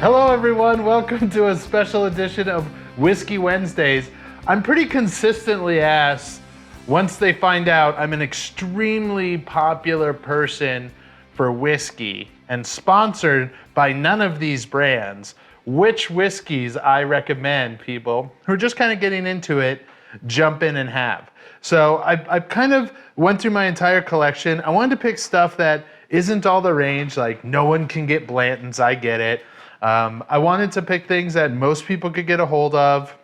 Hello everyone, welcome to a special edition of Whiskey Wednesdays. I'm pretty consistently asked, once they find out I'm an extremely popular person for whiskey and sponsored by none of these brands, which whiskeys I recommend people who are just kind of getting into it jump in and have. So I kind of went through my entire collection. I wanted to pick stuff that isn't all the range, like no one can get Blanton's, I get it. I wanted to pick things that most people could get a hold of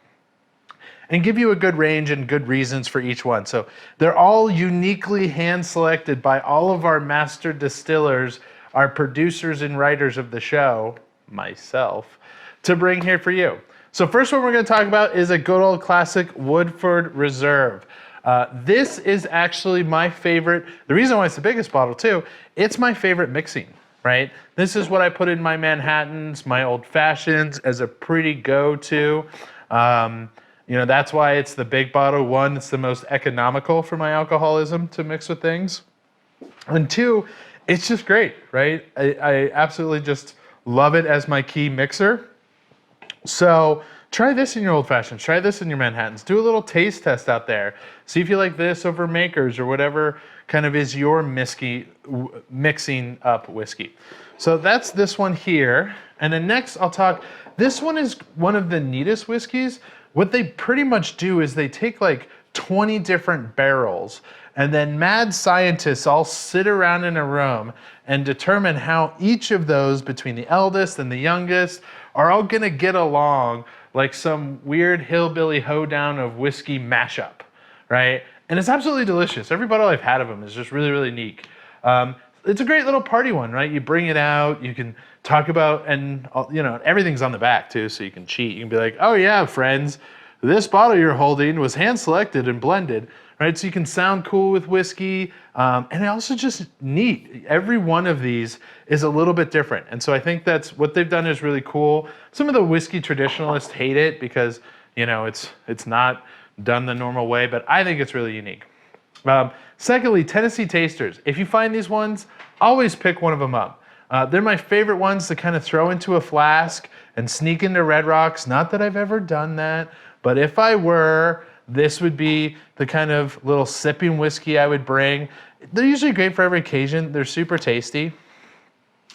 and give you a good range and good reasons for each one. So they're all uniquely hand selected by all of our master distillers, our producers and writers of the show, myself, to bring here for you. So first one we're going to talk about is a good old classic Woodford Reserve. This is actually my favorite. The reason why it's the biggest bottle too, it's my favorite mixing. Right? This is what I put in my Manhattans, my Old Fashions as a pretty go-to. That's why it's the big bottle. One, it's the most economical for my alcoholism to mix with things. And two, it's just great, right? I absolutely just love it as my key mixer. So try this in your Old Fashions, try this in your Manhattans. Do a little taste test out there. See if you like this over Makers or whatever kind of is your mixing up whiskey. So that's this one here. And then next I'll talk, this one is one of the neatest whiskeys. What they pretty much do is they take like 20 different barrels and then mad scientists all sit around in a room and determine how each of those between the eldest and the youngest are all gonna get along like some weird hillbilly hoedown of whiskey mashup, right? And it's absolutely delicious. Every bottle I've had of them is just really, really neat. It's a great little party one, right? You bring it out, you can talk about, and everything's on the back too, so you can cheat. You can be like, oh yeah, friends, this bottle you're holding was hand selected and blended, right? So you can sound cool with whiskey, and also just neat. Every one of these is a little bit different. And so I think that's what they've done is really cool. Some of the whiskey traditionalists hate it because, it's not done the normal way, but I think it's really unique. Secondly, Tennessee Tasters. If you find these ones, always pick one of them up. They're my favorite ones to kind of throw into a flask and sneak into Red Rocks. Not that I've ever done that, but if I were, this would be the kind of little sipping whiskey I would bring. They're usually great for every occasion. They're super tasty.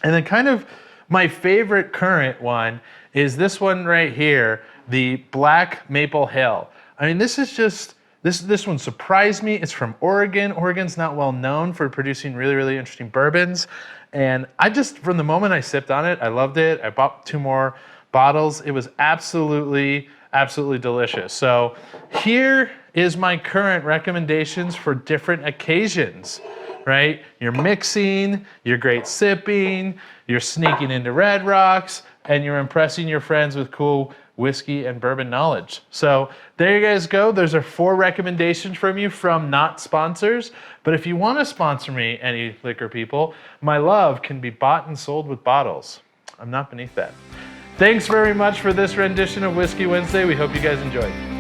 And then kind of my favorite current one is this one right here, the Black Maple Hill. I mean, this is just, this one surprised me. It's from Oregon. Oregon's not well known for producing really, really interesting bourbons. And I just, from the moment I sipped on it, I loved it. I bought 2 more bottles. It was absolutely, absolutely delicious. So here is my current recommendations for different occasions, right? You're mixing, you're great sipping, you're sneaking into Red Rocks, and you're impressing your friends with cool whiskey and bourbon knowledge. So there you guys go. Those are 4 recommendations from you from not sponsors. But if you want to sponsor me, any liquor people, my love can be bought and sold with bottles. I'm not beneath that. Thanks very much for this rendition of Whiskey Wednesday. We hope you guys enjoyed.